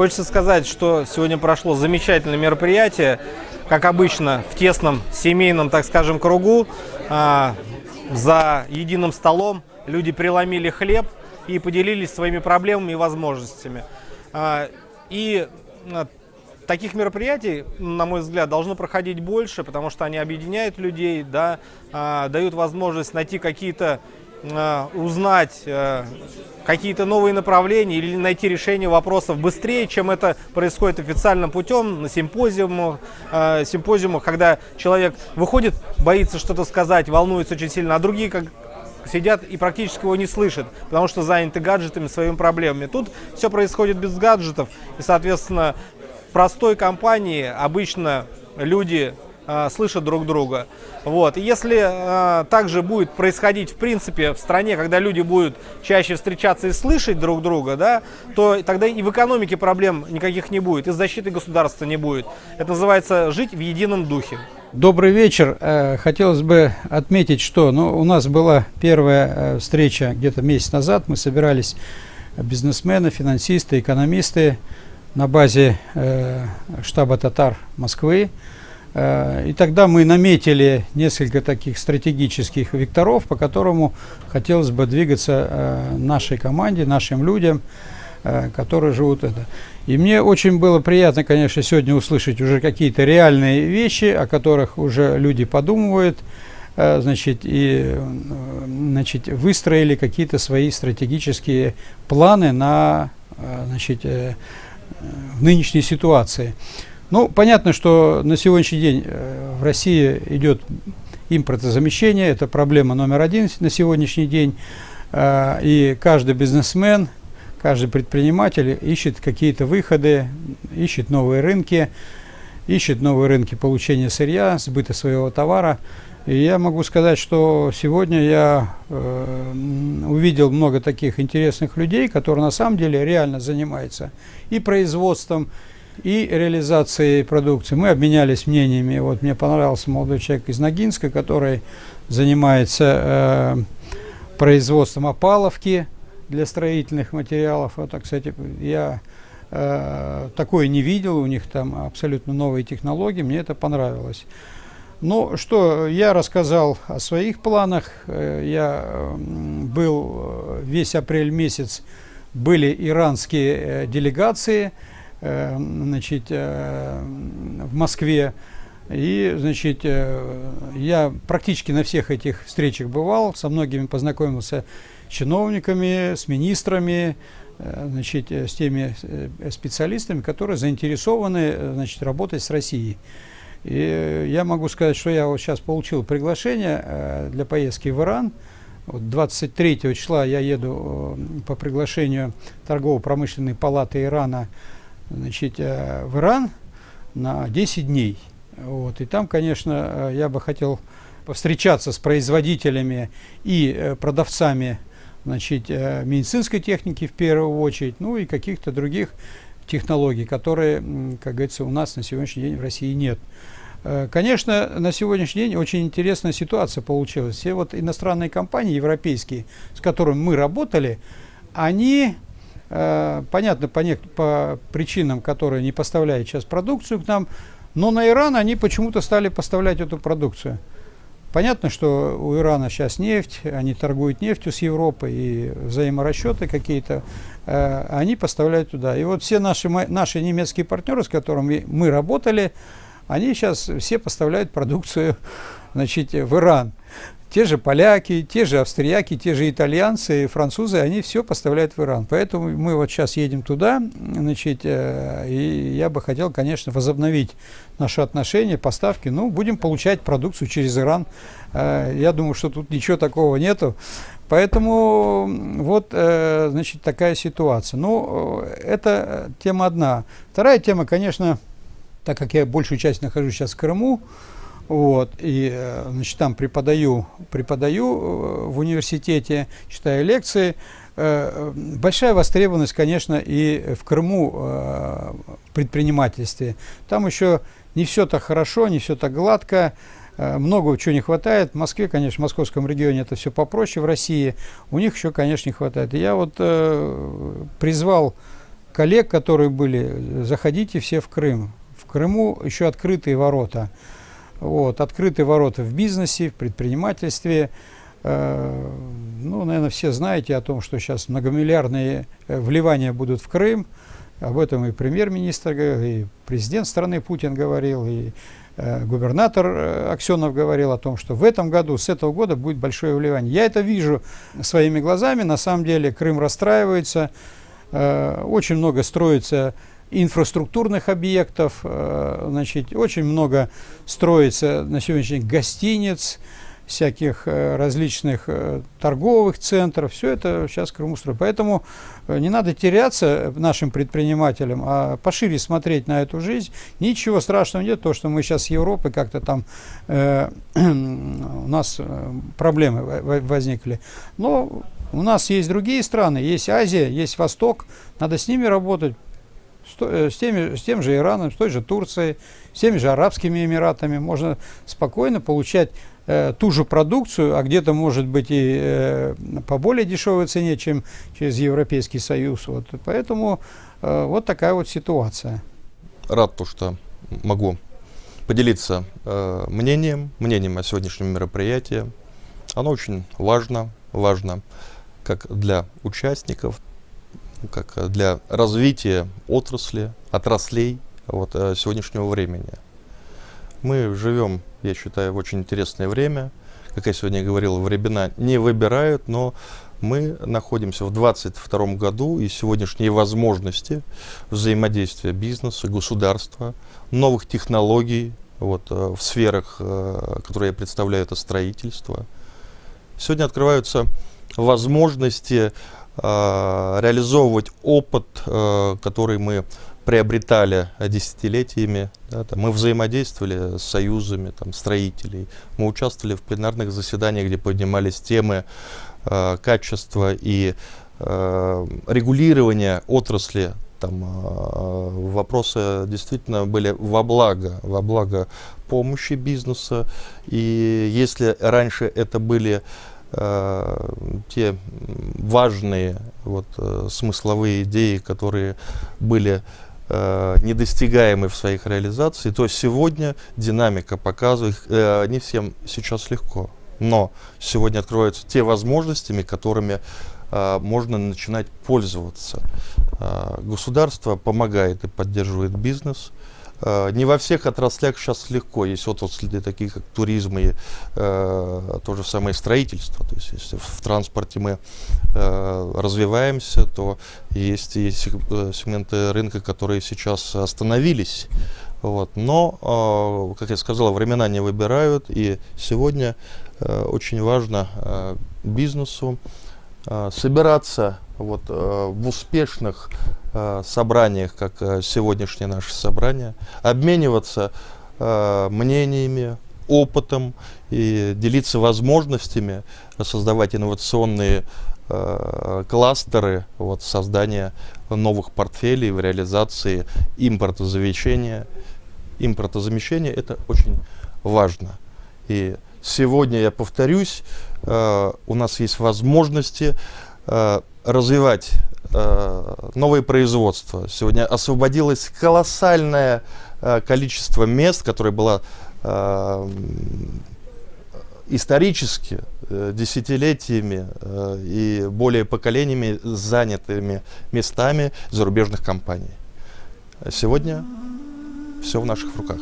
Хочется сказать, что сегодня прошло замечательное мероприятие, как обычно, в тесном семейном, так скажем, кругу, за единым столом люди преломили хлеб и поделились своими проблемами и возможностями. И таких мероприятий, на мой взгляд, должно проходить больше, потому что они объединяют людей, да, дают возможность найти какие-то, узнать какие-то новые направления или найти решение вопросов быстрее, чем это происходит официальным путем на симпозиумах, когда человек выходит, боится что-то сказать, волнуется очень сильно, а другие как сидят и практически его не слышат, потому что заняты гаджетами, своими проблемами. Тут все происходит без гаджетов, и, соответственно, в простой компании обычно люди слышат друг друга. Вот. И если также будет происходить в принципе в стране, когда люди будут чаще встречаться и слышать друг друга, да, то тогда и в экономике проблем никаких не будет, и защиты государства не будет. Это называется жить в едином духе. Добрый вечер. Хотелось бы отметить, что у нас была первая встреча где-то месяц назад. Мы собирались бизнесмены, финансисты, экономисты на базе штаба татар Москвы. И тогда мы наметили несколько таких стратегических векторов, по которому хотелось бы двигаться нашей команде, нашим людям, которые живут это. И мне очень было приятно, конечно, сегодня услышать уже какие-то реальные вещи, о которых уже люди подумывают, выстроили какие-то свои стратегические планы на в нынешней ситуации. Понятно, что на сегодняшний день в России идет импортозамещение, это проблема номер один на сегодняшний день, и каждый бизнесмен, каждый предприниматель ищет какие-то выходы, ищет новые рынки получения сырья, сбыта своего товара. И я могу сказать, что сегодня я увидел много таких интересных людей, которые на самом деле реально занимаются и производством, и реализацией продукции. Мы обменялись мнениями. Вот мне понравился молодой человек из Ногинска, который занимается производством опаловки для строительных материалов. Вот, кстати, я такое не видел, у них там абсолютно новые технологии, мне это понравилось. Что я рассказал о своих планах. Я был весь апрель месяц, были иранские делегации в Москве. И, я практически на всех этих встречах бывал, со многими познакомился с чиновниками, с министрами, с теми специалистами, которые заинтересованы, работать с Россией. И я могу сказать, что я вот сейчас получил приглашение для поездки в Иран. Вот 23 числа я еду по приглашению торгово-промышленной палаты Ирана в Иран на 10 дней. Вот. И там, конечно, я бы хотел повстречаться с производителями и продавцами медицинской техники в первую очередь, и каких-то других технологий, которые, как говорится, у нас на сегодняшний день в России нет. Конечно, на сегодняшний день очень интересная ситуация получилась. Все вот иностранные компании европейские, с которыми мы работали, они, понятно, по причинам, которые не поставляют сейчас продукцию к нам, но на Иран они почему-то стали поставлять эту продукцию. Понятно, что у Ирана сейчас нефть, они торгуют нефтью с Европой, и взаиморасчеты какие-то, они поставляют туда. И вот все наши немецкие партнеры, с которыми мы работали, они сейчас все поставляют продукцию в Иран. Те же поляки, те же австрияки, те же итальянцы, французы, они все поставляют в Иран. Поэтому мы вот сейчас едем туда, и я бы хотел, конечно, возобновить наши отношения, поставки. Будем получать продукцию через Иран. Я думаю, что тут ничего такого нету. Поэтому вот, такая ситуация. Это тема одна. Вторая тема, конечно, так как я большую часть нахожусь сейчас в Крыму, и там преподаю в университете, читаю лекции. Большая востребованность, конечно, и в Крыму в предпринимательстве. Там еще не все так хорошо, не все так гладко, много чего не хватает. В Москве, конечно, в московском регионе это все попроще, в России у них еще, конечно, не хватает. И я вот призвал коллег, которые были, заходите все в Крым. В Крыму еще открытые ворота. Вот, открытые ворота в бизнесе, в предпринимательстве. Ну, наверное, все знаете о том, что сейчас многомиллиардные вливания будут в Крым. Об этом и премьер-министр говорил, и президент страны Путин говорил, и губернатор Аксенов говорил о том, что в этом году, с этого года будет большое вливание. Я это вижу своими глазами. На самом деле Крым расстраивается. Очень много строится инфраструктурных объектов, значит, очень много строится на сегодняшний день гостиниц, всяких различных торговых центров. Все это сейчас в Крыму строят. Поэтому не надо теряться нашим предпринимателям, а пошире смотреть на эту жизнь. Ничего страшного нет, то, что мы сейчас с Европой как-то там у нас проблемы возникли. Но у нас есть другие страны, есть Азия, есть Восток. Надо с ними работать. С тем же Ираном, с той же Турцией, с теми же Арабскими Эмиратами можно спокойно получать ту же продукцию, а где-то, может быть, и по более дешевой цене, чем через Европейский Союз. Вот. Поэтому вот такая вот ситуация. Рад, что могу поделиться мнением о сегодняшнем мероприятии. Оно очень важно как для участников, как для развития отраслей сегодняшнего времени. Мы живем, я считаю, в очень интересное время. Как я сегодня говорил, времена не выбирают, но мы находимся в 2022 году, и сегодняшние возможности взаимодействия бизнеса, государства, новых технологий в сферах, которые я представляю, это строительство. Сегодня открываются возможности реализовывать опыт, который мы приобретали десятилетиями. Да, мы взаимодействовали с союзами строителей, мы участвовали в пленарных заседаниях, где поднимались темы качества и регулирования отрасли. Вопросы действительно были во благо помощи бизнеса. И если раньше это были те важные смысловые идеи, которые были недостигаемы в своих реализациях, то сегодня динамика показывает, не всем сейчас легко, но сегодня откроются те возможности, которыми можно начинать пользоваться. Государство помогает и поддерживает бизнес. Не во всех отраслях сейчас легко. Есть отрасли такие, как туризм и то же самое строительство. То есть, если в транспорте мы развиваемся, то есть и сегменты рынка, которые сейчас остановились. Но, как я сказал, времена не выбирают. И сегодня очень важно бизнесу собираться в успешных собраниях, как сегодняшнее наше собрание, обмениваться мнениями, опытом и делиться возможностями, создавать инновационные кластеры создания новых портфелей в реализации импортозамещения. Импортозамещение — это очень важно. И сегодня, я повторюсь, у нас есть возможности развивать новые производства. Сегодня освободилось колоссальное количество мест, которое было исторически десятилетиями и более поколениями занятыми местами зарубежных компаний. Сегодня все в наших руках.